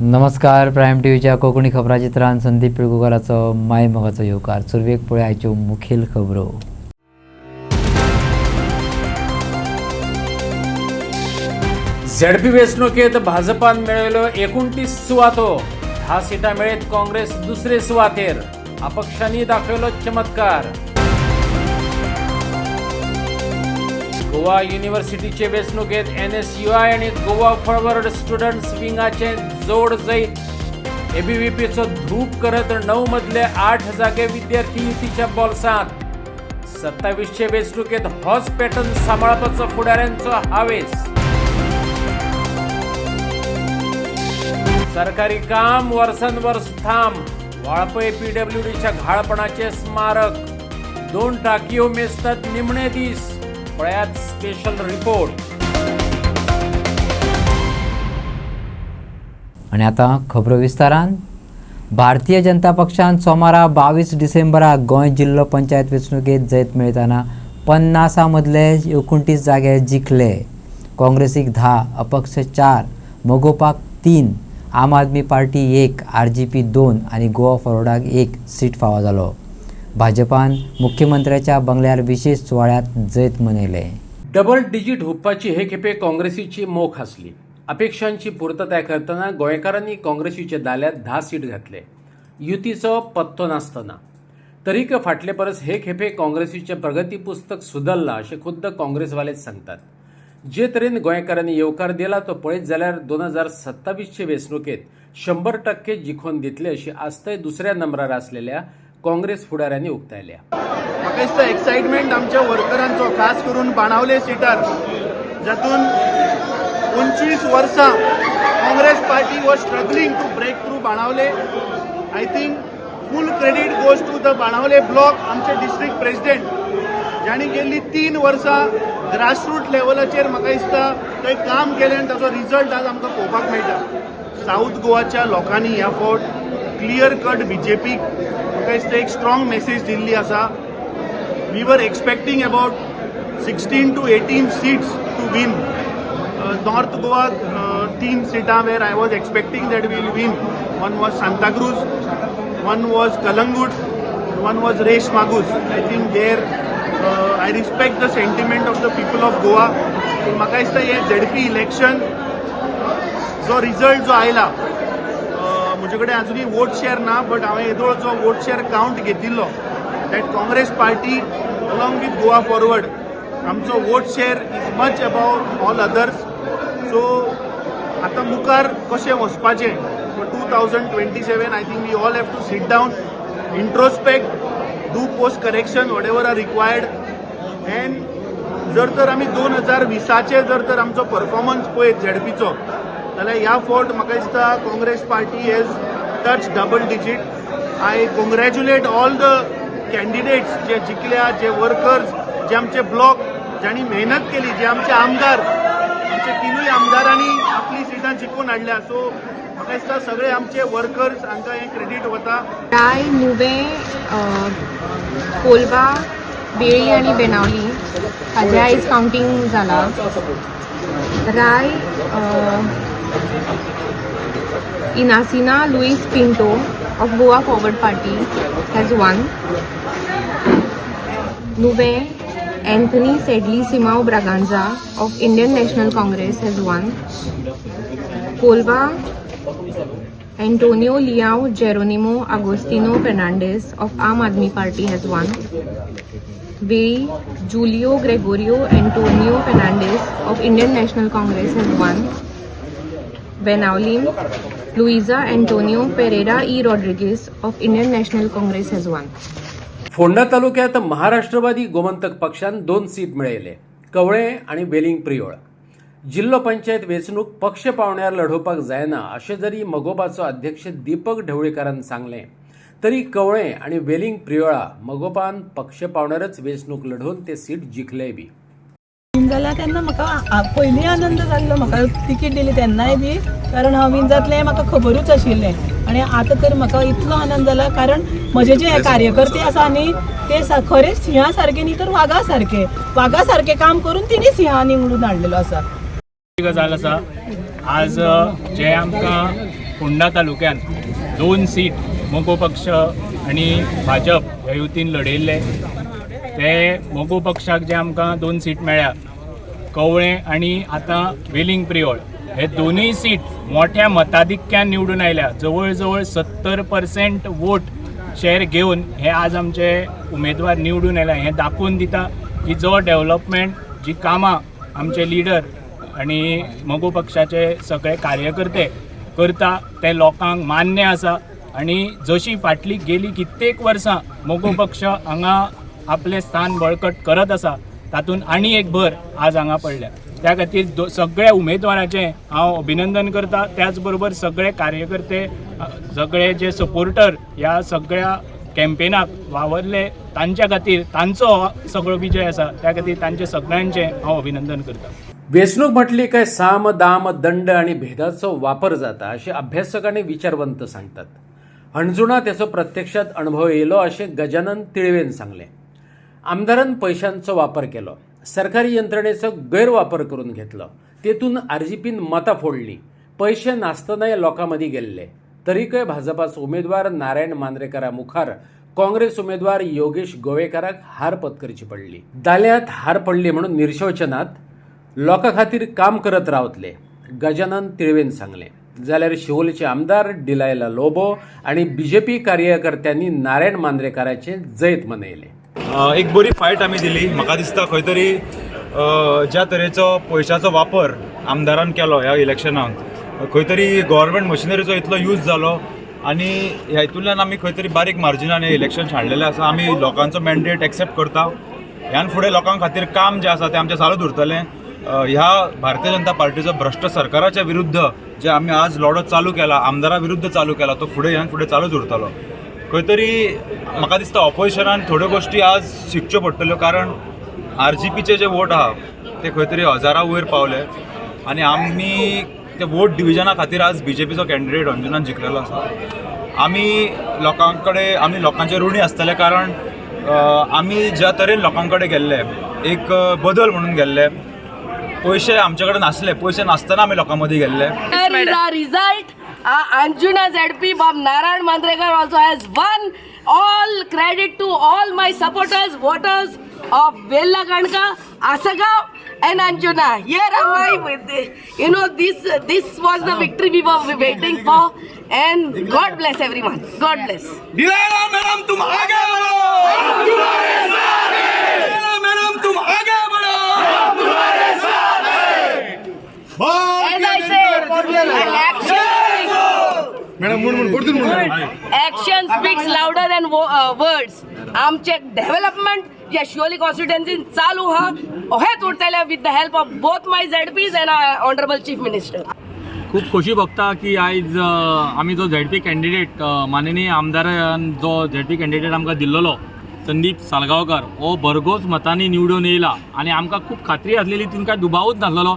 नमस्कार. प्रायम टीव्हीच्या कोकणी खबरां चित्रांत संदीप पिळगुकराचो माय मोगाचो येवकार. सुरवेक पळय आयच्यो मुखेल खबरो. झेडपी वेंचणुकेत भाजपान मेळयल्यो 29 सुवातो. 10 सिटां मेळयत काँग्रेस दुसरे सुवातेर. अपक्षांनी दाखयलो चमत्कार. गोवा युनिव्हर्सिटीचे वेंचणुकेत NSUI आनी गोवा फॉरवर्ड स्टुडंट्स विंगाचे जोड जैत. ABVPचो धूप करत 9 मदले 8 जागे विद्यार्थी युतीच्या बोल्सांत. 27चे वेंचणुकेत होच पॅटर्न सांबाळपाचो फुडाऱ्यांचो हावेस. सरकारी काम वर्सांवर्स थांब. वाळपय PWDच्या घाळपणाचे स्मारक. 2 टाकयो मेजतात निमणे दीस. पळयात स्पेशल रिपोर्ट. आणि आता खबरो विस्तारान. भारतीय जनता पक्षान सोमारा 22 डिसेंबराक गोंय जिल्लो पंचायत वेंचणुकेत जैत मेळयतना 50 मदले 29 जागे जिखले. काँग्रेसीक 10, अपक्ष 4, मोगोपाक 3, आम आदमी पार्टी 1, RGP 2 आनी गोवा फॉरवर्डाक 1 सीट फावो जालो. भाजपान मुख्यमंत्र्याच्या बंगल्यार विशेष सुवाळ्यात जैत मनयले. डबल डिजीट हुप्पाची हे खेपे काँग्रेसीची मोख आसली. अपेक्षांची पूर्तताय करतना गोंयकारांनी काँग्रेसीचे दाल्यात 10 सीट घातले. युतीचो पत्तो नासतना तरीक फाटले परस हे खेपे काँग्रेसीचे प्रगती पुस्तक सुदरला अशें खुद्द काँग्रेसवालेच सांगतात. जे तरेन गोंयकारांनी येवकार दिला तो पळयत जाल्यार 2027चे वेंचणुकेत 100% जिखून दितले अशी आस्तय दुसऱ्या नंबरार आसलेल्या काँग्रेस फुडाऱ्यांनी उक्तायल्या. म्हाका दिसता एक्साइटमेंट आमच्या वर्करांचो खास करून बाणावले सिटार जातून 25 वर्सां Congress party was struggling to break through Benaulim. I think full credit goes to the Benaulim block. आमचे डिस्ट्रिक्ट प्रेसिडेंट ज्यांनी गेल्ली 3 वर्सां ग्रासरूट लेवलाचेर म्हाका दिसता थंय काम केलें आनी ताचो रिजल्ट आज आमकां पळोवपाक मेळटा. साऊथ गोवाच्या लोकांनी ह्या फावट क्लियर कट BJPक म्हाका दिसता एक स्ट्रॉंग मेसेज दिल्ली आसा. We were expecting about 16 to 18 seats to win. North Goa 3 सीटां वेर I was expecting that we'll win. One was Santacruz, one was Calangute, one was Reis Magos. I think there I respect the sentiment of the people of Goa. म्हाका दिसता हे ZP election जो result जो आयला म्हजे कडेन अजुनूय वोट शेअर ना बट हांवें येदोळ जो वोट शेअर काउंट घेतिल्लो that Congress party along with Goa Forward आमचो vote share is much above all others. So आतां मुखार कशें वचपाचें for 2027 I think we all have to sit down, introspect, do post correction whatever are required. And जर तर आमी 2020चे जर तर आमचो परफॉर्मन्स पळयत ZPचो जाल्यार ह्या फावट म्हाका दिसता Congress party has touch double digit. I congratulate all the candidates जे जिखल्या, जे वर्कर्स, जे आमचे ब्लॉक ज्यांनी मेहनत केली, जे आमचे आमदार, आमचे 3 आमदारांनी आपली सिटां जिखून हाडल्या. सो म्हाका दिसता सगळे आमचे वर्कर्स हांकां हें क्रेडीट वता. राय, नुवें, कोलवा, बेळी आणि बेनावली हाजे आयज काउंटिंग जाला. Rai Inacina Luis Pinto of Goa Forward party has 1. Nuvem Anthony Sedley Simao Braganza of Indian National Congress has 1. Colva Antonio Leao Geronimo Agostino Fernandez of Aam Aadmi Party has 1. Veí Julio Gregorio Antonio Fernandez of Indian National Congress has 1. Benaulim Luisa Antonio Pereira E. Rodriguez of Indian National Congress has 1. Phonda तालुक्यात महाराष्ट्रवादी गोमंतक पक्षान 2 seat मेळयले. Kavale आणि वेलिंग प्रियोळ. जिल्लो पंचायत वेंचणूक पक्ष पावण्यार लढोवपाक जायना अशें जरी मोगोपाचो अध्यक्ष दीपक ढवळीकारान सांगलें तरी कवळे आनी वेलिंग प्रियोळा मोगोपान पक्ष पावण्यारच वेंचणूक लढोवन ते सीट जिखले बी. जाल्यार तेन्ना म्हाका पयलीं आनंद जाल्लो म्हाका तिकीट दिली तेन्नाय बी कारण हांव विन जातलें म्हाका खबरूच आशिल्लें. आनी आतां तर म्हाका इतलो आनंद जाला कारण म्हजे जे कार्यकर्ते आसा न्ही ते खरेंच सिंहा सारके न्ही तर वागा सारके काम करून तिणी सिंहांनी निवडून हाडलेलो आसा. गजाल आसा आज जे आमकां फोंडा तालुक्यान 2 सीट मोगो पक्ष आणि भाजप ह्या युतीन लढयल्ले. ते मोगो पक्षाक जे आमकां 2 सीट मेळ्ळ्या, कवळे आणि आतां वेलिंग प्रियोळ, हे दोनूय सीट मोठ्या मताधिक्यान निवडून आयल्या. जवळ जवळ 70% वोट शेअर घेऊन हे आज आमचे उमेदवार निवडून आयल्या. हे दाखोवन दिता की जो डेव्हलपमेंट, जी कामां आमचे लिडर आणि मोगो पक्षाचे सगळे कार्यकर्ते करता ते लोकांक मान्य आसा. आणि जशी फाटली गेली कित्येक वर्सां मोगो पक्ष हांगा आपले स्थान बळकट करत आसा, तातूंत आनी एक भर आज हांगा पडल्या. त्या खातीर सगळ्या उमेदवाराचें हांव अभिनंदन करता. त्याच बरोबर सगळे कार्यकर्ते, सगळे जे सपोर्टर ह्या सगळ्या कॅम्पेनाक वावरले, तांच्या खातीर तांचो सगळो विजय आसा, त्या खातीर तांचे सगळ्यांचें हांव अभिनंदन करता. वेंचणूक म्हटली काय साम दाम दंड आणि भेदाचो वापर जाता असे अभ्यासक आणि विचारवंत सांगतात. अणजुणा त्याचो प्रत्यक्षात अनुभव येयलो असे गजानन तिळवेन सांगले. आमदारान पैशांचो वापर केलो, सरकारी यंत्रणेचो गैरवापर करून घेतलो, तेतून आरजीपीन मतां फोडली, पैसे नासतनाय लोकां मदीं गेल्ले. तरीकय भाजपाचो उमेदवार नारायण मांद्रेकारा मुखार काँग्रेस उमेदवार योगेश गोवेकाराक हार पत्करची पडली. दाल्यात हार पडली म्हणून निर्शोचनात लोकां खातीर काम करत रावतले, गजानन तिळवेन सांगले. जाल्यार शिवोलेचे आमदार डिलायला लोबो आणि बीजेपी कार्यकर्त्यांनी नारायण मांद्रेकाराचे जैत मनयले. एक बरी फायट आमी दिली. म्हाका दिसता खंय तरी ज्या तरेचो पयशाचो वापर आमदारान केलो ह्या इलेक्शनाक, खंय तरी गव्हर्मेंट मशिनरीचो इतलो यूज जालो आनी हेतूंतल्यान आमी खंय तरी बारीक मार्जिनान हे इलेक्शन हाडलेलें आसा. आमी लोकांचो मॅन्डेट एक्सेप्ट करता. ह्यान फुडें लोकां खातीर काम जें आसा तें आमचें चालूच उरतलें. ह्या भारतीय जनता पार्टीचो भ्रष्ट सरकाराच्या विरुद्ध जे आमी आज लढो चालू केला, आमदारा विरुद्ध चालू केला, तो ह्यान फुडें चालूच उरतलो. खंय तरी म्हाका दिसता ऑपोजिशनान थोड्यो गोश्टी आज शिकच्यो पडटल्यो, कारण आरजीपीचे जे वोट आहा ते खंय तरी 1000 वयर पावले आनी आमी ते वोट डिविजना खातीर आज बीजेपीचो कॅन्डिडेट अंजुनान जिखलेलो आसा. आमी लोकांचे ऋणी आसतले, कारण आमी ज्या तरेन लोकां कडेन गेल्ले, एक बदल म्हणून गेल्ले. पैसे आमचे कडेन नासले, पैसे नासतना आमी लोकां मदीं गेल्ले. Result, Anjuna ZP Bob Narayan Mandrekar also has won. All credit to all my supporters, voters of Vella Gandka, Asagav and Anjuna. Here am I with this was the victory we were waiting for, and God bless everyone. God bless. Delilah madam तुम आगे बढ़ो, हम तुम्हारे साथ हैं. Delilah madam तुम आगे बढ़ो, हम तुम्हारे साथ हैं. As I say, action speaks louder than words. आमचे डेव्हलपमेंट या शिवोली कॉन्स्टिट्युएन्सीन चालू हा हेच उरतले with the help of both my ZPs and honourable chief minister. खूप खोशी भोगता की आयज आमी जो झेडपी कॅन्डिडेट माननीय आमदारान जो झेडपी कॅन्डिडेट आमकां दिल्लो संदीप सालगांवकर हो भरघोस मतांनी निवडून येयला आनी आमकां खूब खात्री आसलेली, तिंका दुबावूच नासलेलो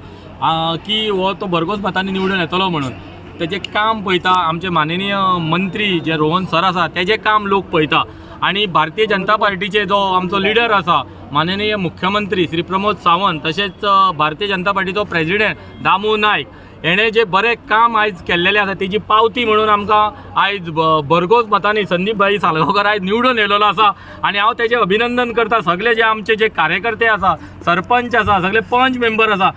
की हो तो भरघोस मतांनी निवडून येतलो म्हणून. तेजें काम पळयता, आमचे माननीय मंत्री जे रोहन सर आसा तेजें काम लोक पळयता आणि भारतीय जनता पार्टीचे जो आमचो लिडर आसा माननीय मुख्यमंत्री श्री प्रमोद सावंत, तशेंच भारतीय जनता पार्टीचो प्रेसिडेंट दामू नायक हेणे जे बरें काम आयज केल्लेलें आसा तेजी पावती म्हणून आमकां आयज भरघोस मतांनी संदीप भाई सालगांवकर आयज निवडून येयलेलो आसा. आनी हांव तेजें अभिनंदन करता. सगळे जे आमचे जे कार्यकर्ते आसा, सरपंच आसा, सगळे पंच मेंबर आसा,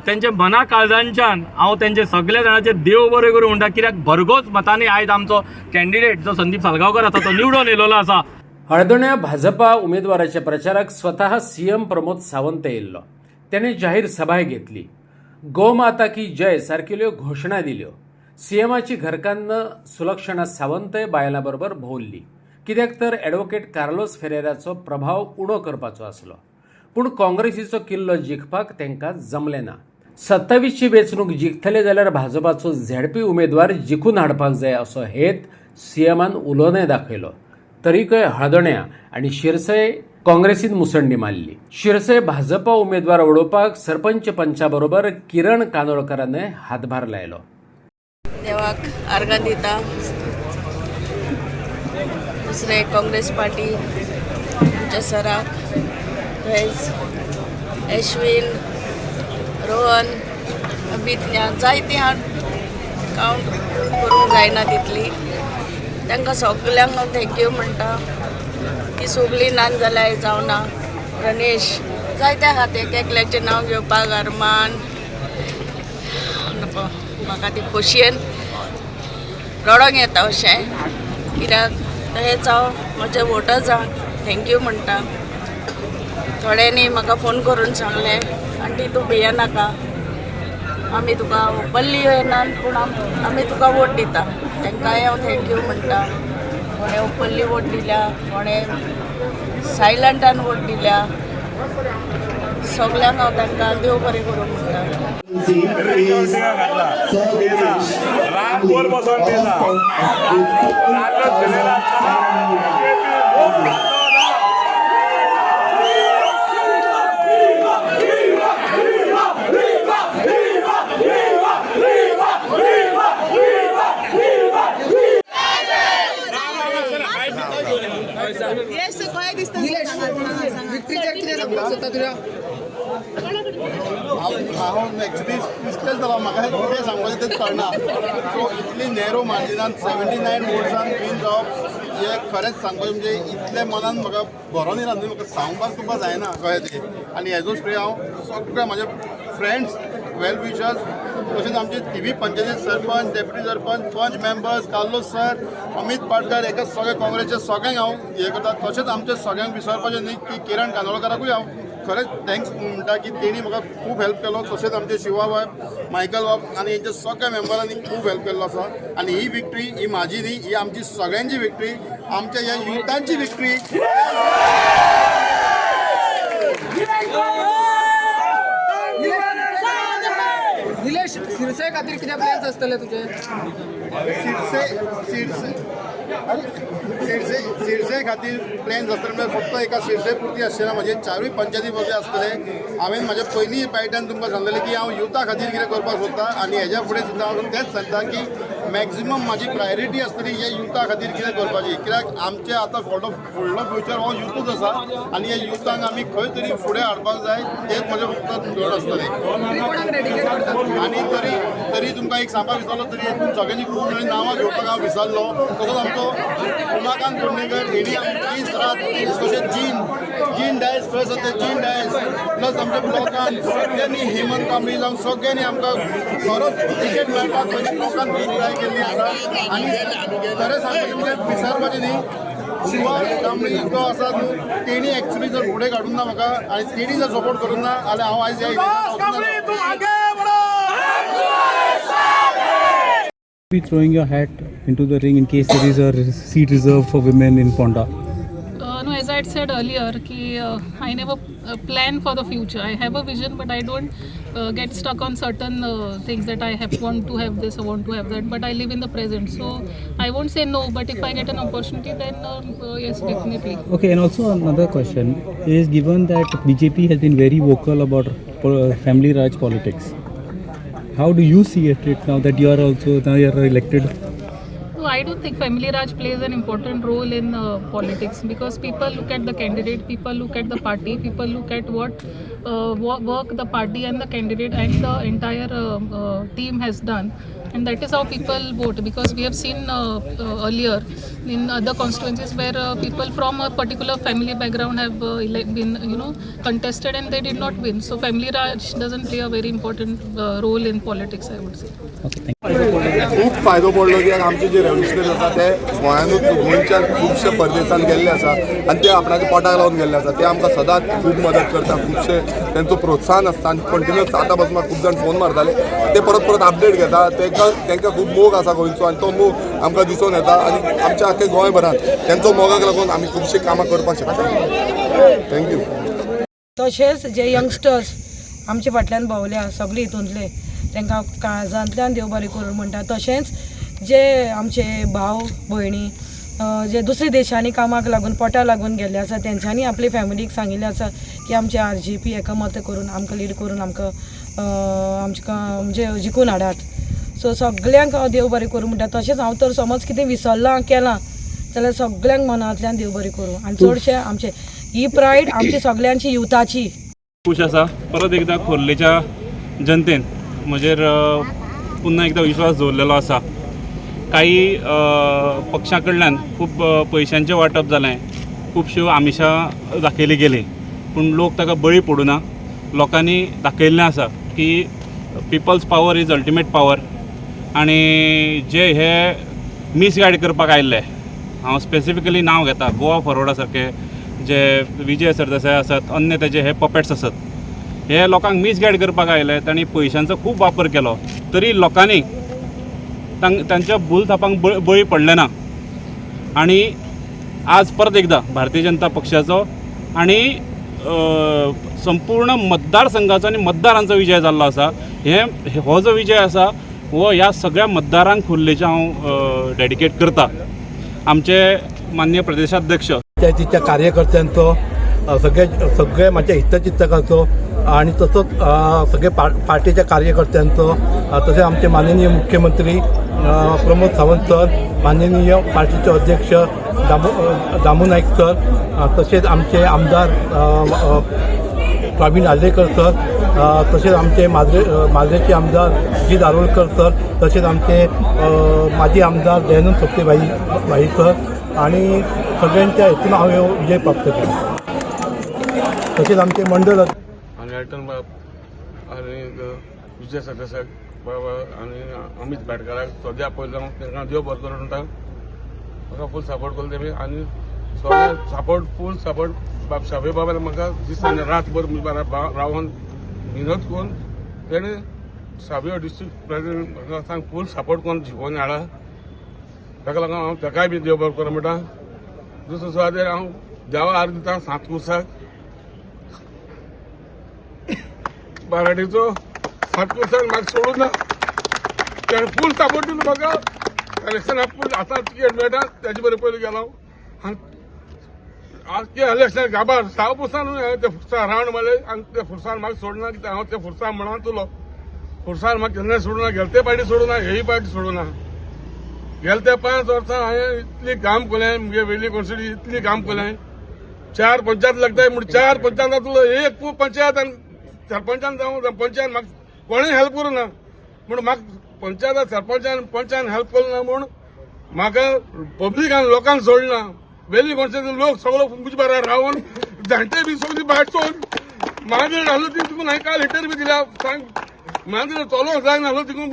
त्यांचे मना काळजांच्यान हांव तेंचे सगळे जाणांचे देव बरें करूं म्हणटा, कित्याक भरघोस मतांनी आयज आमचो कॅन्डिडेट जो संदीप सालगांवकर आसा तो निवडून येयलेलो आसा. हळदोण्या भाजपा उमेदवाराच्या प्रचाराक स्वतः सीएम प्रमोद सावंत येयल्लो. त्याने जाहीर सभा घेतली, गोमाता की जय सारकेल्यो घोषणा दिल्यो. सीएमाची घरकान्न सुलक्षणा सावंतय बायलां बरोबर भोवल्ली, कित्याक तर ॲडव्होकेट कार्लोस फेरेराचो प्रभाव उणो करपाचो आसलो. पूण काँग्रेसीचो किल्लो जिखपाक तांकां जमलें ना. 27ची वेंचणूक जिखतले जाल्यार भाजपाचो झेडपी उमेदवार जिखून हाडपाक जाय असो हेत सीएमान उलोवनय दाखयलो. तरीकय हळदोण्या आनी शिरसय काँग्रेसीन मुसंडी मारली. शिरसय भाजपा उमेदवार वडोवपाक सरपंच पंचा बरोबर किरण कानोळकरान हातभार लायलो. देवाक अर्घ दिता. दुसरे काँग्रेस पार्टी सराक अश्विन, रोहन, अभिज्ञा जायते काउंट करूंक जायना तितली तांकां सगल्यांक हांव थँक्यू म्हणटा ती सगळीं नान जाल्यार जावना रमेश जायत्या खातीर एकल्याचें नांव घेवपाक अरमान म्हाका ती खोशयेन रडोंक येता अशें कित्याक तशेंच हांव म्हज्या वोटर्सांक थँक्यू म्हणटा थोड्यांनी म्हाका फोन करून सांगलें आंटी तूं भियेनाका आमी तुका ओपनली येनात पूण आमी तुका वोट दिता तांकांय हांव थँक्यू म्हणटा कोणें ओपनली वोट दिल्या कोणें सायलंटान वोट दिल्या सगल्यांक हांव तांकां देव बरें करूं म्हणटा हांव एक्चुली डिस्कस जालो म्हाका कितें सांगपाचें तेच कळना सो इतली नॅरो मार्जिनान 79 वोट्सान विन जावप हें खरेंच सांगपाचें म्हणजे इतले मनान म्हाका बरो न्ही रांदून म्हाका सांगपाक तुका जायना कळ्ळें तें आनी हेजो श्रेय हांव सगळ्या म्हाजे फ्रेंड्स वेल विशर्स तशेंच आमचे TV पंचायती सरपंच डेप्युटी सरपंच पंच members Carlos sir Amit Patkar हेका सगळे काँग्रेसचे सगळ्यांक हांव हें करता तशेंच आमचे सगळ्यांक विसरपाचें न्ही की किरण कांदोळकराकूय हांव खरेंच थँक्स म्हणटा की तेणी म्हाका खूब हेल्प केलो तशेंच आमचे शिवा बाब मायकल बाब आनी हेंच्या सगळ्या मेंबरांनी खूब हेल्प केल्लो आसा आनी ही विक्ट्री ही म्हाजी न्ही ही आमची सगळ्यांची विक्ट्री आमच्या ह्या युथांची विक्ट्री निलेश शिरसाय खातीर कितें प्लॅन्स आसतले तुजे शिरसे खातीर प्लॅन्स आसतले म्हणजे फक्त एका शिरसे पुरती आसचेना म्हाजे चारूय पंचायती बरे आसतले हांवें म्हाज्या पयलीं पायटान तुमकां सांगलेलें की हांव युथा खातीर कितें करपाक सोदता आनी हेज्या फुडें सुद्दां हांव तेंच सांगता की मॅक्झिमम म्हाजी प्रायोरिटी आसतली हे युथा खातीर कितें करपाची कित्याक आमचे आतां फुडलो फ्युचर हो युथूच आसा आनी ह्या युथांक आमी खंय तरी फुडें हाडपाक जाय तेच म्हजें फक्त धड आसतलें आनी तरी तुमकां एक सांगपाक विसरलो तरी हेतून सगळ्यांनी खूब जाणांनी नांवां घेवपाक हांव विसरलो तसोच आमचो उमाकांत कोंडणीकर हेणी दीस रात तशेंच जीन डायस खंय आसा ते जीन डायस प्लस आमच्या ब्लॉकान सगळ्यांनी हेमंत कांबळी जावन सगळ्यांनी आमकां खरोच टिकेट मेळपाक पयलीं लोकांक खूब ट्राय केल्ली आसा आनी खरें सांगपाचें म्हणजे विसरपाचें न्ही सुभाष कांबळी जो आसा तेणी एक्चुली जर फुडें काडून ना म्हाका आनी तेणी जर सपोर्ट करूं ना जाल्यार हांव आयज Be throwing your hat into the ring in case there is a seat reserved for women in Ponda? No, as I had said earlier, I never plan for the future. I have a vision, but I don't get stuck on certain things that I want to have this, I want to have that. But I live in the present, so I won't say no. But if I get an opportunity, then yes, definitely. Okay, and also another question is, given that BJP has been very vocal about family Raj politics, how do you see it now that you are elected? No, I don't think family Raj plays an important role in politics because people look at the candidate, people look at the party, people look at what work the party and the candidate and the entire team has done. And that is how people vote because we have seen earlier in other constituencies where people from a particular family background have been contested and they did not win. So family Raj doesn't play a very important role in politics, I would say. Okay, thank खूब फायदो पडलो कित्याक आमचे जे revolutionary आसा ते गोंयांतूच गोंयच्यान खुबशे परदेसान गेल्ले आसा आनी ते आपणाच्या पोटाक लावन गेल्ले आसा ते आमकां सदांच खूब मदत करता खुबशे तेंचो प्रोत्साहन आसता आनी कंटिन्युअस आतां पासून म्हाका खूब जाण फोन मारताले ते परत अपडेट घेता तांकां खूब मोग आसा गोंयचो आनी तो मोग आमकां दिसून येता आनी आमच्या आख्या गोंयभरांत तेंचो मोगाक लागून आमी खुबशे कामां करपाक शकता थँक्यू तशेंच जे यंगस्टर्स आमचे फाटल्यान भोंवल्या सगळे हितूंतले तांकां काळजांतल्यान देव बरें करूं म्हणटा तशेंच जे आमचे भाव भयणी जे दुसऱ्या देशांनी कामाक लागून पोटा लागून गेल्ले आसा तेंच्यांनी आपली फॅमिलीक सांगिल्लें आसा की आमचे RGP हेका मत करून आमकां लीड करून आमकां म्हणजे जिखून हाडात सो सगळ्यांक देव बरें करूं म्हणटा तशेंच हांव तर समज कितें विसरलां केलां जाल्यार सगळ्यांक मनांतल्यान देव बरें करूं आनी चडशे आमचे ही प्रायड आमची सगळ्यांची युथाची खूश आसा परत एकदा खोर्लेच्या जनतेन म्हजेर पुन्हा एकदा विश्वास दवरलेलो आसा. काही पक्षां कडल्यान खूब पयशांचें वांटप जालें, खुबश्यो आमिशां दाखयली गेली, पूण लोक ताका बळी पडूं ना. लोकांनी दाखयल्लें आसा की people's power is ultimate power. आनी जे हे मिसगायड करपाक आयिल्ले, हांव स्पेसिफिकली नांव घेता, गोवा फॉरवर्डा सारके जे विजय सरदेसाय आसात, अन्य तेजे हे पपेट्स आसात, हे लोकांक मिसगायड करपाक आयले. तांणी पयशांचो खूब वापर केलो, तरी लोकांनी तांच्या भूल थापांक बळी पडले ना. आनी आज परत एकदा भारतीय जनता पक्षाचो आनी संपूर्ण मतदारसंघाचो आनी मतदारांचो विजय जाल्लो आसा. हो जो विजय आसा हो ह्या सगळ्या मतदारांक खुर्लेचे हांव डेडिकेट करता. आमचे माननीय प्रदेशाध्यक्ष तिच्या कार्यकर्त्यांचो सगळे माझ्या हितचिंतकांचो आणि तसोच सगळे पार्टीच्या कार्यकर्त्यांचो, तसेच आमचे माननीय मुख्यमंत्री प्रमोद सावंत सर, माननीय पार्टीचे अध्यक्ष दामू नाईक सर, तसेच आमचे आमदार प्रवीण आल्लेकर सर, तसेच आमचे माजरेचे आमदार जी दारोलकर सर, तसेच आमचे माजी आमदार दयानंद सोपटे भाई सर, आणि सगळ्यांच्या हेतून हांव ह्यो विजय प्राप्त केला. तसेच आमचे मंडळ आणि आयटन बाब आणि विजय सरदेसाय बाबा आणि अमित भाटकाराक सद्या पयलो तांकां देव बरें करूं म्हणटा. म्हाका फूल सपोर्ट केलो तेमी आनी सगळे सपोर्ट फूल सपोर्ट बाब शाबे बाबान म्हाका दीस आनी रातभर रावन मेहनत करून तेणें साबे डिस्ट्रिक्ट प्रेसिडेंट म्हाका सांग फूल सपोर्ट करून जिखोवन हाडला. ताका लागून हांव ताकाय बी देव बरें करूं म्हणटा. दुसरे सुवातेर हांव देवा आर्ग दिता सात कुर्साक मराठीचो सात कुर्साक म्हाका सोडूं ना. ताणें फूल सपोर्ट दिलो म्हाका. इलेक्शनाक फूल आतां टिकेट मेळटा तेजे बरें पयलीं गेलो आनी आज ते इलेक्शन गाबार 6% हांवें ते फुरसां रावंड मारले आनी ते फुरसां म्हाका सोडना. कित्याक हांव ते फुरसां म्हणून तुलो फुरसां म्हाका केन्नाय सोडूं ना. गेले ते पार्टी सोडूं ना, हेय पार्टी सोडूं ना. गेले ते 5 वर्सां हांवें इतली काम केलें, मुगे वेल्ली कॉन्स्टिट्युन्सी इतली काम केलें. 4 पंचायत लागताय म्हूण 4 पंचायतांतलो एक पंचायत आनी सरपंचान जावं पंचायत म्हाका कोणेय हेल्प करूं ना. म्हूण म्हाका पंचायत सरपंचान पंचायत हेल्प करूं ना म्हूण म्हाका पब्लिकान लोकांक सोडना. वेल्ली कॉन्स्टिट्युन्सी लोक सगळो मुजे बारा रावन जाणटे बी सगळी भाटसोन मागीर घालो ती तिकून हांवें काल लेटर बी दिल्या. सांग मागीर चलोवंक जायना आहलो तिकून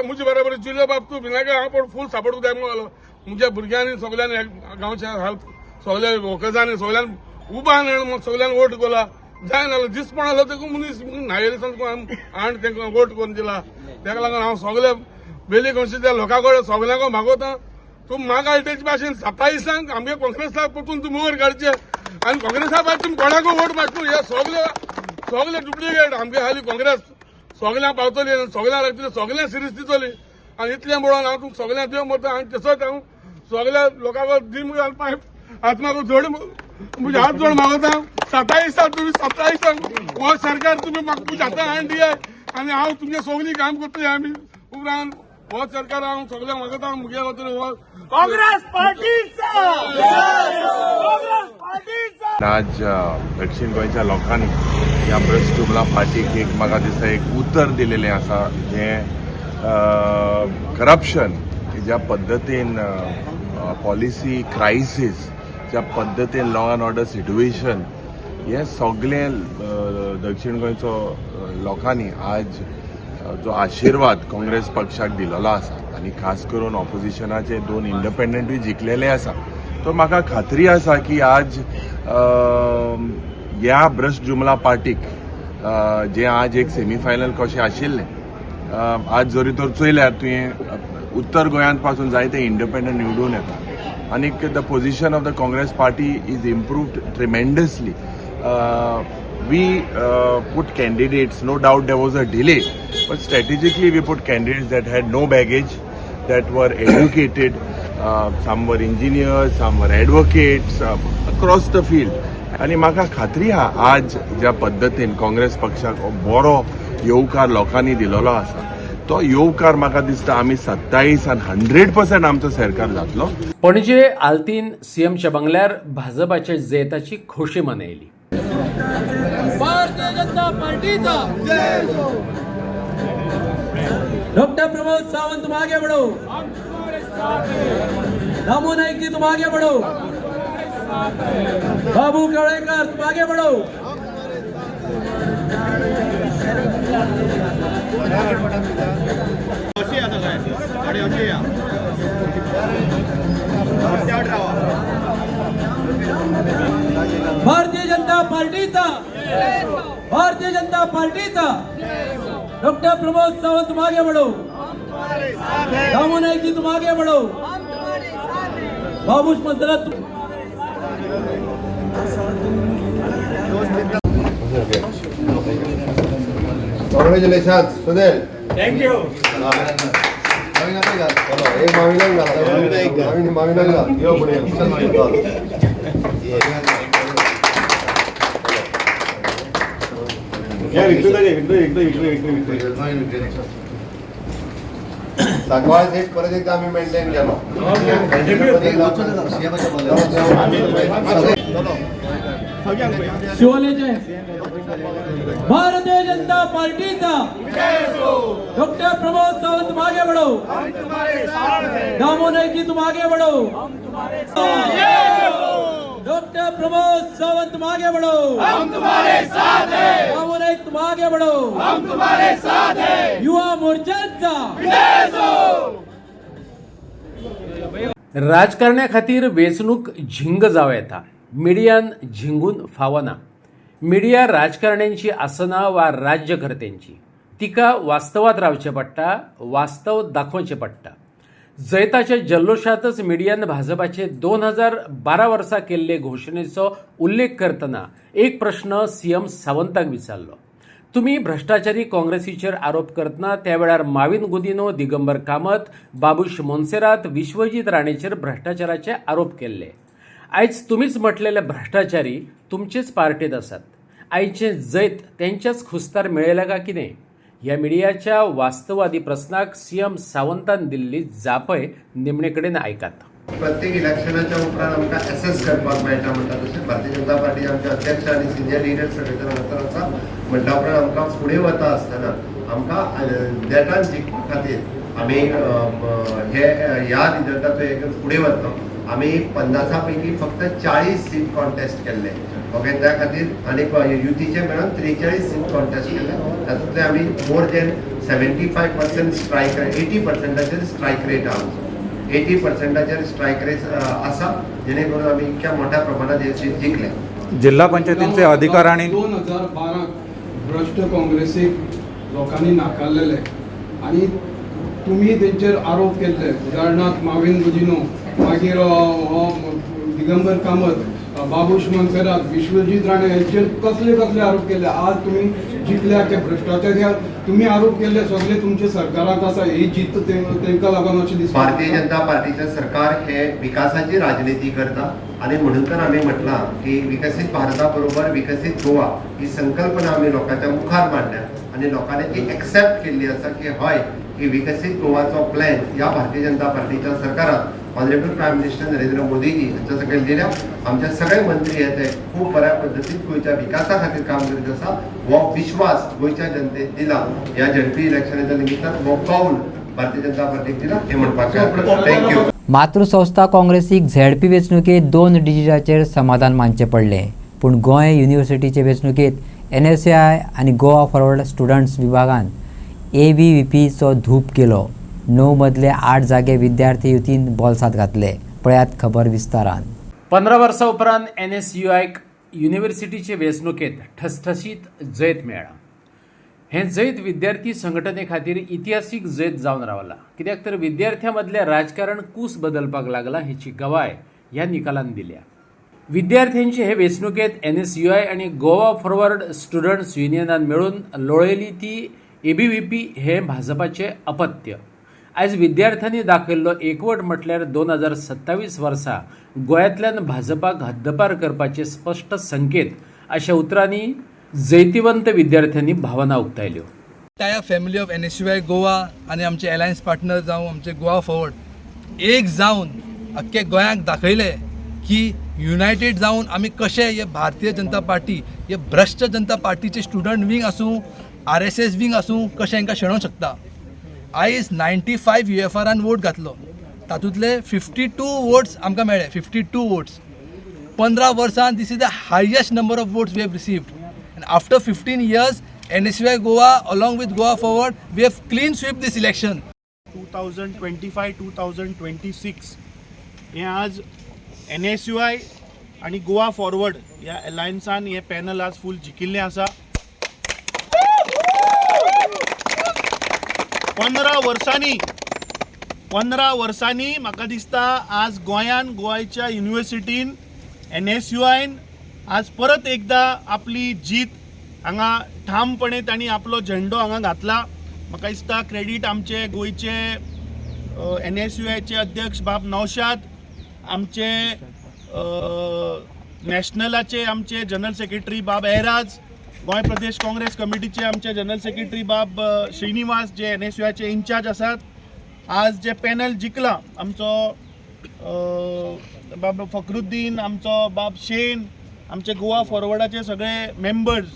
मुजे बराबर जुले बाब तूं भिनाका हांव पण फूल सपोर्ट जाय म्हणून म्हज्या भुरग्यांनी सगळ्यांनी गांवच्या हेल्प सगळ्या वर्कर्सांनी सगळ्यान उबो आनी सगळ्यांनी वोट केला. जायना आहलो दिसपण आहलो देखून मनीस न्हायेली आनी तांकां वोट करून दिला. ताका लागून हांव सगळे वेल्ली कॉन्स्टिट्युन्सी लोकां कडेन सगळ्यांक मागोता तूं म्हाका तेजे भाशेन 27 आमगे काँग्रेसाक परतून तुमी वयर काडचे आनी काँग्रेसा भायर तुमी कोणाकूय वोट मागतू. हे सगळे डुप्लिकेट आमगे हाली काँग्रेस सगळ्यांक पावतली आनी सगळ्यांक लागतली, सगळ्यांक सिरीज दितली. आनी इतलें म्हणून हांव तुमकां सगळ्यांक देव म्हणटा आनी तसोच हांव सगळ्या लोकां कडेन दी मुगे पांय हात म्हाका जोड म्हजे हात जोड मागता. 27 तुमी 27 हो सरकार तुमी म्हाका तुमच्या हातान हाड दियाय आनी हांव तुमगे सगळीं काम करतली. आमी उपरांत हो सरकार हांव सगळ्यांक मागता मुगे खातीर हो काँग्रेस पार्टीचा. आज दक्षिण गोंयच्या लोकांनी ह्या ब्रश जुमला पार्टीक एक म्हाका दिसता एक उतर दिलेलें आसा. जें करप्शन ज्या पद्दतीन पॉलिसी क्रायसीस, ज्या पद्दतीन लॉ अँड ऑर्डर सिट्युएशन, हे सगळें दक्षिण गोंयचो लोकांनी आज जो आशिर्वाद काँग्रेस पक्षाक दिलेलो आसा आनी खास करून ऑपोजिशनाचे 2 इंडिपेंडंटूय जिखलेले आसा. तो म्हाका खात्री आसा की आज ह्या ब्रश जुमला पार्टीक जे आज एक सेमीफायनल कशें आशिल्लें, आज जरी तर चोयल्यार तुवें उत्तर गोंयांत पासून जायते इंडिपेंडंट निवडून येता आनी the position of the Congress party is improved tremendously. We put candidates, no doubt there was a delay, but strategically we put candidates that had no baggage, that were educated, some were engineers, some were advocates, across the field. आणि म्हाका खात्री हा आज ज्या पद्दतीन काँग्रेस पक्षाक बरो येवकार लोकांनी दिलेलो आसा, तो येवकार म्हाका दिसता आमी 27 आनी 100% आमचो सरकार जातलो. पणजे आल्तीन सीएमच्या बंगल्यार भाजपाच्या जैताची खोशी मनयली. भारतीय जनता पार्टीचा जय हो. डॉक्टर प्रमोद सावंत तुम आगे बढ़ो, दामू नाईक जी तुम आगे बढ़ो, बाबू कवळेकर तुम आगे बढ़ो. भारतीय जनता पार्टीचा डॉक्टर प्रमोद सावंत तुम आगे बढ़ो, दामू नाईक जी तुम आगे बढ़ो, बाबूश मसरत कॉंग्रॅच्युलेशन सुनील. थँक्यू. एक माविलन घाला यो पुढे सांगवाळ सेट परत एकदा आम्ही मेंटेन केलो. शिवलेचे भारतीय जनता पार्टीचा डॉक्टर प्रमोद सावंत तुम आगे बढ़ो, दामू नाईक जी तुम आगे बढ़ो, डॉक्टर प्रमोद सावंत तुम आगे बढ़ो, हम तुम्हारे साथ हैं, दामू नाईक तुम आगे बढ़ो, हम तुम्हारे साथ हैं, युवा मोर्चाचा राजकारण्या खातीर वेंचणूक झिंग जावं येता, मिडियान झिंगून फावना. मिडिया राजकारण्यांची आसना वा राज्यकर्त्यांची, तिका वास्तवात रावचें पडटा, वास्तव दाखोवचें पडटा. जैताच्या जल्लोषातच मिडियान भाजपाचे 2012 वर्सा केल्ले घोषणेचो उल्लेख करतना एक प्रश्न सीएम सावंताक विचारलो. तुम्ही भ्रष्टाचारी काँग्रेसीचेर आरोप करतना त्या वेळार माविन गुदिनो, दिगंबर कामत, बाबूश मोन्सेरात, विश्वजीत राणेचेर भ्रष्टाचाराचे आरोप केल्ले. आयज तुम्हीच म्हटलेले भ्रष्टाचारी तुमचेच पार्टेत आसात. आयचे जैत त्यांच्याच खुस्तार मिळेला का कितें? ह्या मिडियाच्या वास्तववादी प्रश्नाक सीएम सावंतान दिल्ली जापय निमणे कडेन आयकात. प्रत्येक इलेक्शनाच्या उपरांत आमकां एसेस करपाक मेळटा म्हणटा तशें भारतीय जनता पार्टी आमचे अध्यक्ष आनी सिनियर लिडर सगळे आसा. म्हणटा उपरांत आमकां फुडें वता आसतना आमकां देटान जिखपा खातीर आमी हे ह्या रिजल्टाचो एक फुडें वतलो. आमी 50 पैकी फक्त 40 सीट कॉन्टेस्ट केल्ले. ओके, त्या खातीर आनीक युतीचे मेळून 43 सीट कॉन्टेस्ट केले. तातूंतले आमी more than 75% strike rate, 80% strike rate आहा. 80% स्ट्रायक रेट आसा, जेणे करून आमी इतक्या मोठ्या प्रमाणात हे सीट जिखले. जिल्हा पंचायतींचे अधिकार आणि 2012 भ्रष्ट काँग्रेसीक लोकांनी नाकारलेले आणि तुम्ही त्यांचेर आरोप केले. उदाहरणार्थ माविन गुदिनो, मागीर दिगंबर कामत, बाबूश मोन्सेरात, विश्वजीत राणे यांचेर कसले कसले आरोप केले. आज तुम्ही जिखल्या ते भ्रष्टाचार तुम्ही आरोप केले सगळे तुमचे सरकारात आसा. ही जीत तांकां लागून अशें दिसता. भारतीय जनता पार्टीचे सरकार हे विकासाची राजनीती करता आणि म्हणून तर आम्ही म्हटला की विकसित भारताबरोबर विकसित गोवा ही संकल्पना आम्ही लोकांच्या मुखार मांडल्या आणि लोकांनी ती एक्सेप्ट केली आसा की हय की विकसित गोवाचो प्लॅन या भारतीय जनता पार्टीच्या सरकारात honourable prime minister Narendra Modiji हांच्या सकयल दिल्या. आमचे सगळे मंत्री हे ते खूप बऱ्या पद्धतीन गोंयच्या विकासा खातीर काम करीत आसा. हो विश्वास गोंयच्या जनतेक दिला. ह्या झडपी इलेक्शनाच्या निमित्तान हो पाऊल भारतीय जनता पार्टीक दिला हे म्हणपाक थँक्यू. मातृसंस्था काँग्रेसीक झेडपी वेंचणुकेत 2 डिजिटाचेर समाधान मानचें पडलें. पूण गोंय युनिव्हर्सिटीचे वेंचणुकेत NSAI आनी गोवा फॉरवर्ड स्टुडंट्स विभागान ABVPचो धूप केलो. 9 मदले 8 जागे विद्यार्थी युतीन बोल्सांत घातले. पळयात खबर विस्तारान. 15 वर्सां उपरांत NSUIक युनिव्हर्सिटीचे वेंचणुकेत ठसठशीत जैत मेळ्ळा. हें जैत विद्यार्थी संघटने खातीर इतिहासीक जैत जावन रावला. कित्याक तर विद्यार्थ्यां मदलें राजकारण कूस बदलपाक लागलां हेची गवाय ह्या निकालान दिल्या. विद्यार्थ्यांची हे वेंचणुकेत NSUI आनी गोवा फॉरवर्ड स्टुडंट्स युनियनान मेळून लोळयली ती ABVP हे भाजपाचे अपत्य. आयज विद्यार्थ्यांनी दाखयल्लो एकवट म्हटल्यार 2027 वर्सा गोंयांतल्यान भाजपाक हद्दपार करपाचे स्पश्ट संकेत अशा उतरांनी जैतिवंत विद्यार्थ्यांनी भावना उक्तायल्यो. त्या फॅमिली ऑफ NSUI गोवा आणि आमचे अलायन्स पार्टनर जावं आमचे गोवा फॉरवर्ड एक जावन अख्खे गोंयाक दाखयले की युनायटेड जावन आमी कशे हे भारतीय जनता पार्टी हे भ्रष्ट जनता पार्टीचे स्टुडंट विंग आसूं RSS विंग आसूं कशें हांकां शेणोवंक शकता. आयज 95 UFRान वोट घातलो, तातूंतले 52 वोट्स आमकां मेळ्ळे, 52 वोट्स. 15 वर्सां this is the highest number of votes we have received. And after 15 years NSUI Goa along with Goa Forward we have clean sweep this election. 2025-2026 हे आज NSUI आणि गोवा फॉरवर्ड ह्या अलायन्सान हे पॅनल आज फूल जिखिल्लें आसा. 15 वर्सांनी म्हाका दिसता आज गोंयच्या युनिव्हर्सिटीन NSUIन आज परत एकदा आपली जीत हांगा ठामपणे तांणी आपलो झेंडो हांगा घातला. म्हाका दिसता क्रेडीट आमचे गोंयचे NSUIचे अध्यक्ष बाब नौशाद, आमचे नॅशनलाचे आमचे जनरल सेक्रेटरी बाब एराज, गोंय प्रदेश काँग्रेस कमिटीचे आमचे जनरल सेक्रेटरी बाब श्रीनिवास जे NSUIचे इन्चार्ज आसात. आज जे पॅनल जिखला आमचो बाब फखरुद्दीन, आमचो बाब शेन, आमचे गोवा फॉरवर्डाचे सगळे मेंबर्स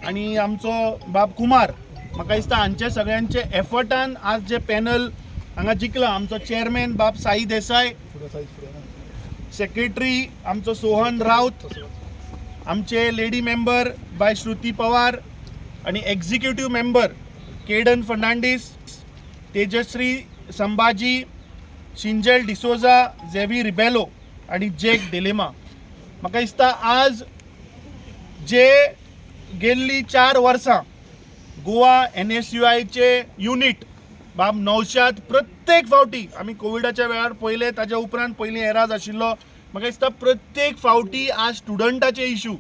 आणि आमचो बाब कुमार, म्हाका दिसता हांचे सगळ्यांचे एफर्टान आज जे पॅनल हांगा जिखला. आमचो चेअरमॅन बाब साई देसाय, सेक्रेटरी आमचो सोहन राऊत, आमचे lady member by Shruti Pawar आणि एक्झिक्युटिव्ह मेंबर केडन फर्नांडीस, तेजश्री संभाजी, शिंजेल डिसोजा, झेवी रिबेलो आणि जेक डेलेमा. म्हाका दिसता आज जे गेल्ली 4 वर्सां गोवा NSUIचे युनिट बाब नौशाद प्रत्येक फावटी, आमी कोविडाच्या वेळार पयले, ताच्या उपरांत पयलीं एराज आशिल्लो, म्हाका दिसता प्रत्येक फावटी आज स्टुडंटाचे इश्यू,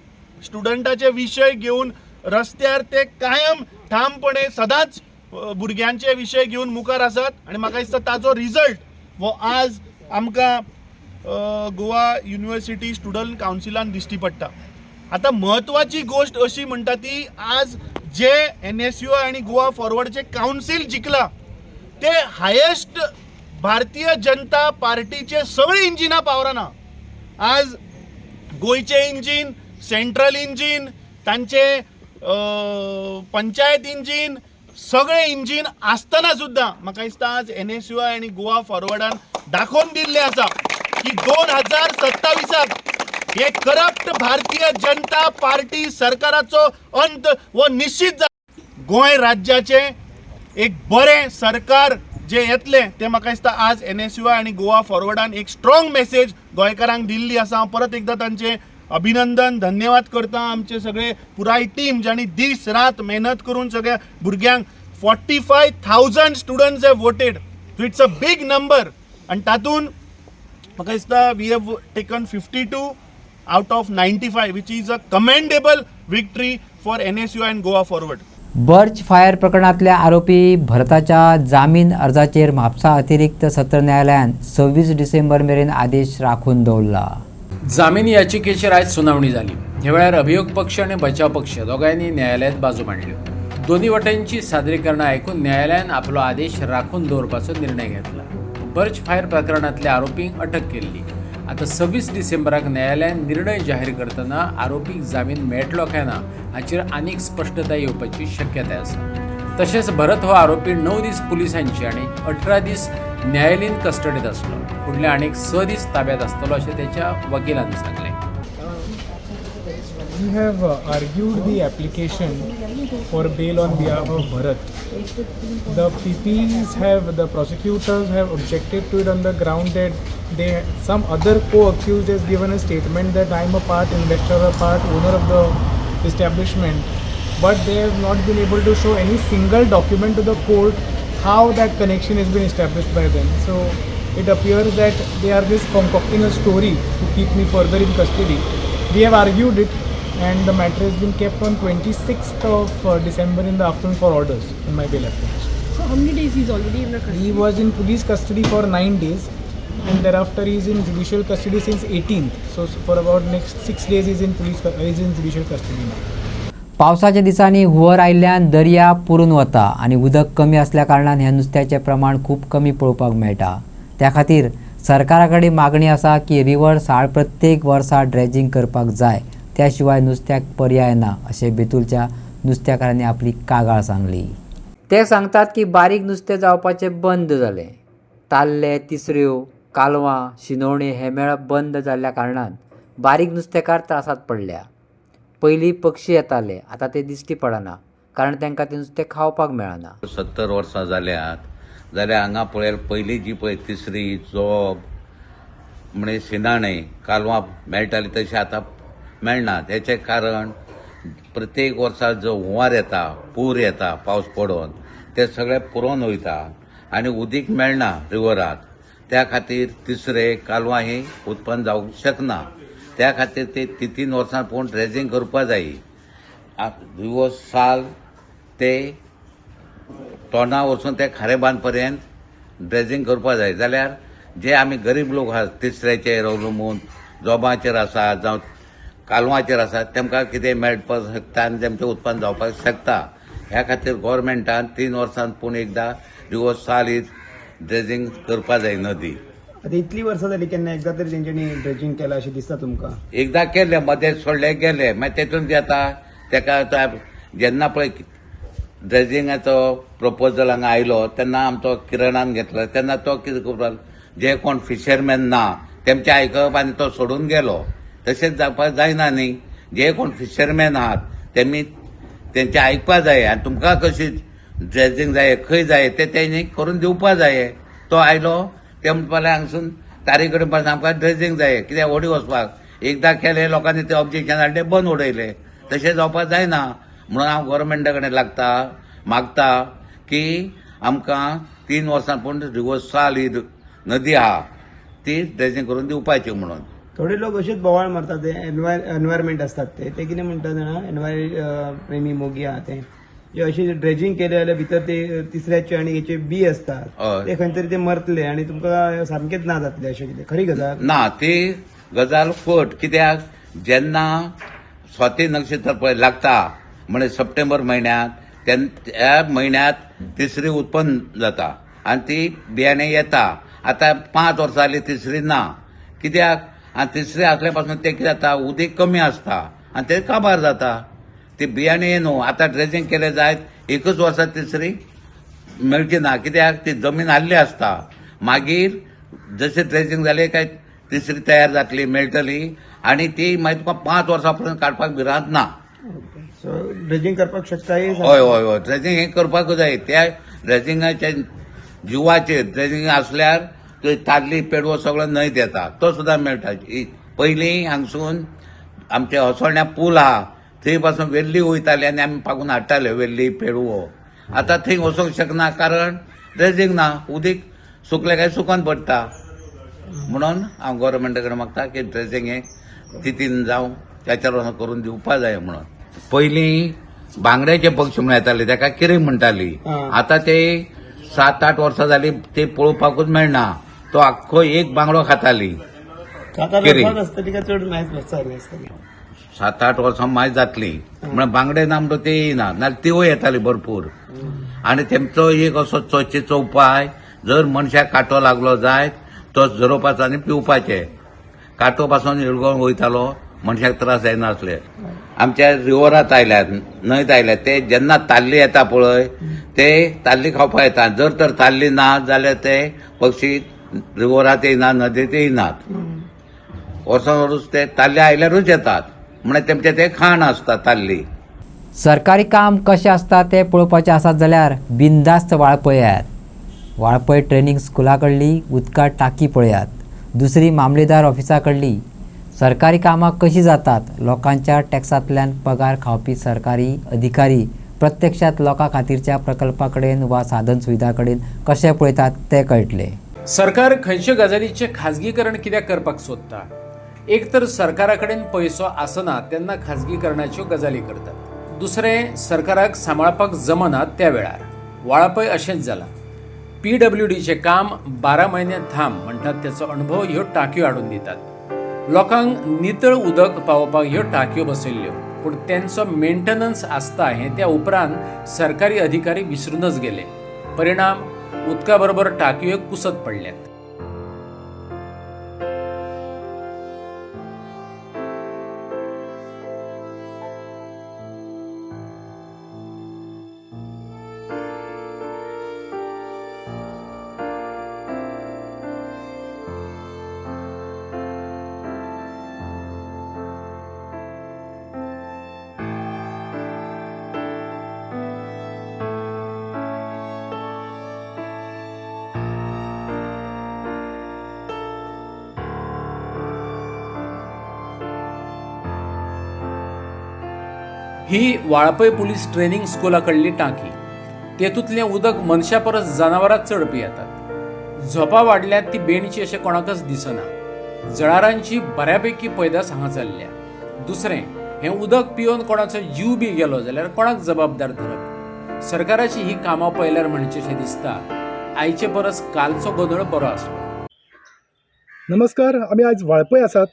स्टुडंटाचे विशय घेवन रस्त्यार ते कायम ठामपणे सदांच भुरग्यांचे विशय घेवन मुखार आसात. आनी म्हाका दिसता ताचो रिजल्ट हो आज आमकां गोवा युनिव्हर्सिटी स्टुडंट कावन्सिलान दिश्टी पडटा. आता महत्वाची गोष्ट अशी म्हणटा ती आज जे NSUI आणि गोवा फॉरवर्डचे काउन्सिल जिखला ते हायेस्ट भारतीय जनता पार्टीचे सगळी इंजिनां पावराना. आज गोयचे इंजीन, सेंट्रल इंजीन, तांचे पंचायत इंजीन, सगळे इंजीन आसतना सुद्दां म्हाका दिसता आज NSUI आणि गोवा फॉरवर्डान दाखोवन दिल्ले आसा की 2027 हे करप्ट भारतीय जनता पार्टी सरकाराचो अंत वो निश्चित जाला. गोंय राज्याचे एक बरें सरकार जे येतले ते म्हाका दिसता आज NSUI आणि गोवा फॉरवर्डान एक स्ट्रॉंग मेसेज गोंयकारांक दिल्ली आसा. हांव परत एकदा तांचे अभिनंदन धन्यवाद करता. आमचे सगळे पुराय टीम ज्यांनी दीस रात मेहनत करून सगळ्या भुरग्यांक 45,000 students have voted, so it's a big number. आणि तातूंत म्हाका दिसता we have taken 52 out of 95 which is a commendable victory for NSUI and Goa Forward. Birch fire प्रकरणातल्या आरोपी भरताच्या जामीन अर्जाचेर म्हापसा अतिरिक्त सत्र न्यायालयान 26 डिसेंबर मेरेन आदेश राखून दवरला. जामीन याचिकेचेर आयज सुनावणी जाली. ह्या वेळार अभियोग पक्ष आणि बचाव पक्ष दोगांयनी न्यायालयात बाजू मांडल्यो. दोन्ही वटांची सादरीकरणां आयकून न्यायालयान आपलो आदेश राखून दवरपाचो निर्णय घेतला. बर्च फायर प्रकरणातल्या आरोपींक अटक केल्ली. आता 26 डिसेंबराक न्यायालयान निर्णय जाहीर करतना आरोपीक जामीन मेळटलो काय ना हाचेर आनीक स्पश्टताय येवपाची शक्यताय आसा. तशेंच भरत हो आरोपी 9 दीस पुलिसांची आनी 18 दीस न्यायालयीन कस्टडीत आसलो. फुडले आनीक 6 दीस ताब्यात आसतलो अशें तेच्या वकिलांनी सांगलें. We have argued the application for bail on behalf of Bharat. The the prosecutors have objected to it on the ground that some other co-accused has given a statement that I am a part investor, a part owner of the establishment, but they have not been able to show any single document to the court how that connection has been established by them. So it appears that they are just concocting a story to keep me further in custody. We have argued it, and the matter has been kept on 26th of December in the afternoon for orders in my bail application. So how many days he's already in the custody? He was in police custody for 9 days and thereafter he is in judicial custody since 18th. So for about next 6 days he is in judicial custody now. पावसाच्या दिसांनी हुंवर आयिल्ल्यान दर्या पुरून वता आनी उदक कमी असल्या कारणान ह्या नुस्त्याचें प्रमाण खूब कमी पळोवपाक मेळटा. त्या खातीर सरकारा कडेन मागणी आसा की रिवर साळ प्रत्येक वर्सा ड्रेजिंग करपाक जाय. त्या शिवाय नुस्त्याक पर्याय ना अशें बेतूलच्या नुस्तेकारांनी आपली कागाळ सांगली. ते सांगतात की बारीक नुस्तें जावपाचें बंद जालें. ताल्ले, तिसऱ्यो, कालवां, शिनवणी हे मेळ बंद जाल्ल्या कारणान बारीक नुस्तेकार त्रासात पडल्या. पयलीं पक्षी येताले, आतां ते दिश्टी पडना कारण तांकां तें नुस्तें खावपाक मेळना. 70 वर्सां जाल्यात जाल्यार हांगा पळय पयलीं जी पळय तिसरी, जोब म्हणजे शिनाणे, कालवां मेळटाली तशी आतां मेळनात. हेचें कारण प्रत्येक वर्सा जो हुंवार येता, पूर येता पावस पडोन, ते सगळे पुरोन वयता आनी उदीक मेळना रिवरांत. त्या खातीर तिसरे, कालवां ही उत्पन्न जावंक शकना. त्या खातीर ते 3 वर्सां पळोवन ड्रेजिंग करपा जायी. दिवस साल ते तोंडां वचून ते खारेबांद पर्यंत ड्रेजिंग करपा जाय. जाल्यार जे आमी गरीब लोक आसात, तिसऱ्याचेर अवलंबून, जोबाचेर आसात जावं कालवांचेर आसात, तेमकां कितें मेळपाक शकता आनी तेमचें उत्पन्न जावपाक शकता. ह्या खातीर गोवोरमेंटान 3 वर्सांत पूण एकदां दिवस साल ही ड्रेजिंग करपा जाय नदी. आतां इतली वर्सां जाली केन्ना एकदा तरी तेंच्यांनी ड्रेजिंग केलां अशें दिसता तुमकां? एकदां केलें, मदें सोडलें गेलें, मागीर तेतून कितें जाता, तेका आतां जेन्ना पळय ड्रेजिंगाचो प्रपोजल हांगा आयलो तेन्ना आमचो किरणान घेतलो. तेन्ना तो कितें करपाक, जे कोण फिशरमॅन ना तेमचें आयकप आनी तो सोडून गेलो. तशेंच जावपाक जायना न्ही. जे कोण फिशरमॅन आहात तेमी तेंचें आयकपा जाय आनी तुमकां कशी ड्रेजिंग जाय, खंय जाय ते तेणी करून दिवपा जाय. तो आयलो, ते म्हणपाक हांगसून तारी कडेन पासून आमकां ड्रेजिंग जाय, कित्याक ओडी वचपाक. एकदां केलें, लोकांनी ते ऑब्जेक्शन हाडलें, बंद उडयलें. तशें जावपाक जायना. म्हणून हांव गोवोरमेंटा कडेन मागता की आमकां 3 वर्सां पूण दिवस साल ही नदी आहा ती ड्रेजिंग करून दिवपाची म्हणून. थोडे लोक अशेच बोवाळ मारतात, ते एनवायरमेंट असतात ते कितें म्हणटात जाणा, प्रेमी मोगी आहा ते, जे अशी ड्रेजिंग केले जाल्यार भितर ते तिसऱ्याचे आनी हेचे बी असतात, ते खंय तरी ते मरतले आनी तुमकां सामकेंच ना जातले अशें कितें, खरी गजाल? ना, ती गजाल फट. कित्याक जेन्ना स्वाती नक्षत्र पळय लागता म्हणजे सप्टेंबर म्हयन्यांत, त्या म्हयन्यांत तिसरी उत्पन्न जाता आनी ती बियाणे येता. आतां 5 वर्सां जाली तिसरी ना. कित्याक? आनी तिसरी आसल्या पासून ते कितें जाता, उदीक कमी आसता आनी ते काबार जाता. ती बियाणे न्हू, आतां ड्रेजिंग केले जायत 1 वर्सा तिसरी मेळची ना. कित्याक? ती जमीन आसली आसता. मागीर जशें ड्रेजिंग जालें काय तिसरी तयार जातली, मेळटली आनी ती मागीर तुका 5 वर्सां पर्यंत काडपाक भिरांत ना. सो ड्रेजिंग करपाक शकता? हय, ड्रेजिंग हें करपाक जाय. त्या ड्रेजिंगाच्या जिवाचेर ड्रेजिंग आसल्यार ताल्ली, पेडवो सगळो न्हंयत येता, तो सुद्दां मेळटा. पयलीं हांगसून आमचे हसोळण्या पूल आहा, थंय पासून वेल्ली वयताली आनी आमी पागून हाडटाले वेल्ली, पेडवो. आतां थंय वचूंक शकना कारण ड्रेजिंग ना. उदीक सुकलें काय सुकून पडटा. म्हणून हांव गोवोरमेंटा कडेन मागता की ड्रेजिंग हें तितीन जावं त्याच्यावर करून दिवपा जाय म्हणून. पयलीं बांगड्याचे पक्षी म्हणून येताले, ताका किरी म्हणटाली. आतां ते 7-8 वर्सां जाली ते पळोवपाकूच मेळना. तो आख्खो एक बांगडो खाताली. 7-8 वर्सां मायज जातली म्हण बांगडे ना म्हणटा ते येयना, नाल्यार त्यो येताली भरपूर. आनी तेमचो एक असो चोचेचो उपाय, जर मनशाक कांटो लागलो जायत तो झरोवपाचो आनी पिवपाचें. कांटो पासून हिळगोवन वयतालो, मनशाक त्रास जायनासले. आमच्या रिवरांत आयल्यात, न्हंयत आयल्यात, ते जेन्ना ताल्ली येता पळय ते ताल्ली खावपाक येता. जर तर ताल्ली ना जाल्यार ते पक्षी रिवरांत येयनात, नदयेत येयनात. वर्सान वर्स ते ताल्ले आयल्यारूच येतात, म्हणजे तेमचें ते खाण आसता ताल्ली. सरकारी काम कशें आसता तें पळोवपाचें आसात जाल्यार बिनदास्त वाळपयात. वाळपय ट्रेनिंग स्कुला कडली उदका टाकी पळयात. दुसरी मामलेदार ऑफिसा कडली सरकारी कामां कशी जातात. लोकांच्या टॅक्सांतल्यान पगार खावपी सरकारी अधिकारी प्रत्यक्षात लोकां खातीरच्या प्रकल्पा कडेन वा साधन सुविधा कडेन कशें पळयतात तें कळटलें. सरकार खंयच्या गजालीचें खाजगीकरण कित्याक करपाक सोदता? एक तर सरकारा कडेन पयसो आसना तेन्ना खाजगीकरणाच्यो गजाली करतात. दुसरें, सरकाराक सांबाळपाक जमना त्या वेळार. वाळपय अशेंच जालां. PWDचें काम 12 म्हयने थांब म्हणटात त्याचो अणभव ह्यो टांक्यो हाडून दितात. लोकांक नितळ उदक पावोवपाक ह्यो टांक्यो बसयल्ल्यो, पूण तेंचो मेंटेनन्स आसता हें त्या उपरांत सरकारी अधिकारी विसरूनच गेले. परिणाम, उदका बरोबर टांक्यो कुसत पडल्यात. ही वाळपय पुलीस ट्रेनिंग स्कुलाकडली टांकी. तेतूंतलें उदक मनशा परस जनावरां चड पियेतात. झोपां वाडल्यात ती बेणची अशें कोणाकच दिसना. जळारांची बऱ्यापैकी पैदास हांगा जाल्ल्या. दुसरें, हें उदक पिवन कोणाचो जीव बी गेलो जाल्यार कोणाक जबाबदार धरप. सरकाराची ही कामां पळयल्यार म्हणचेशें दिसता आयचे परस कालचो गोंधळ बरो आसलो. नमस्कार, आमी आयज वाळपय आसात.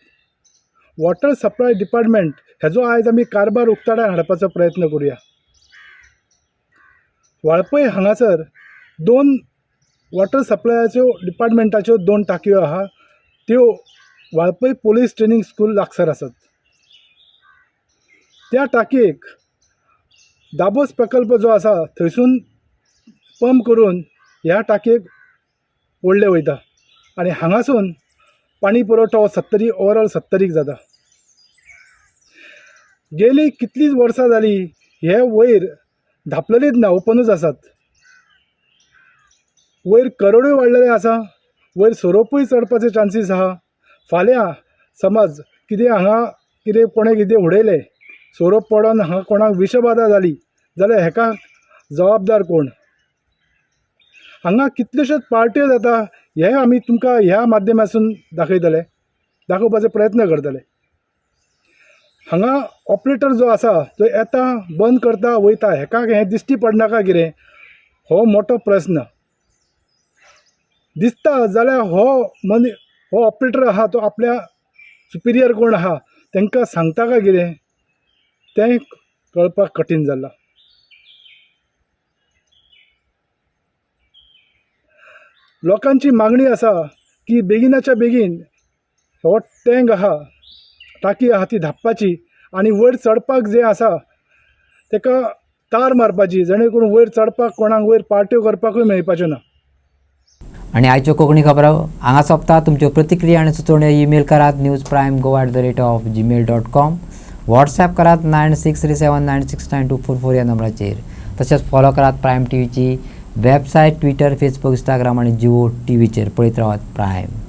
वॉटर सप्लाय डिपार्टमेंट हेजो आयज आमी कारभार उक्ताडार हाडपाचो प्रयत्न करूया. वाळपय हांगासर 2 वॉटर सप्लायाच्यो डिपार्टमेंटाच्यो 2 टांकयो आहा. त्यो वाळपय पुलीस ट्रेनिंग स्कूल लागसार आसात. त्या टांकयेक दाबोस प्रकल्प जो आसा थंयसून पंप करून ह्या टांकयेक ओडले वयता आनी हांगासून पाणी पुरवठो ओवरऑल 70 जाता. गेली कितलींच वर्सां जाली हे वयर धापलेलीच ना, ओपनूच आसात. वयर करोडूय वाडलेले आसा. वयर सोरोपूय चडपाचे चान्सीस आहा. फाल्यां समज कितें हांगा कोणें कितें उडयलें, सोरोप पडोन हांगा कोणाक विशबाधा जाली जाल्यार हेका जबाबदार कोण? हांगा कितल्योश्योच पार्ट्यो जाता हे आमी तुमकां ह्या माध्यमांतसून दाखोवपाचो प्रयत्न करतले. हांगा ऑपरेटर जो आसा तो येता, बंद करता, वयता. हेका हें दिश्टी पडनाका कितें? हो मोठो प्रश्न. दिसता जाल्यार हो ऑपरेटर आहा तो आपल्या सुपिरियर कोण आहा तांकां सांगता काय कितें तें कळपाक कठीण जालां. लोकांची मागणी आसा की बेगिनाच्या बेगीन हो टँक आहा, टाकी आहा ती धापपाची आनी वयर चडपाक जें आसा ताका तार मारपाची, जेणे करून वयर चडपाक कोणाक वयर पार्ट्यो करपाकूय मेळपाच्यो ना. आणि आयच्यो कोंकणी खबरो हांगा सोंपता. तुमच्यो प्रतिक्रिया आनी सुचोवण्यो ईमेल करात newsprime@gmail.com. व्हॉट्सॲप करात 9637969244 ह्या नंबराचेर. तशेंच फॉलो करात प्रायम टीव्हीची वेबसायट, ट्विटर, फेसबुक, इंस्टाग्राम आणि जिओ टीव्हीचेर. पळयत रावात प्रायम.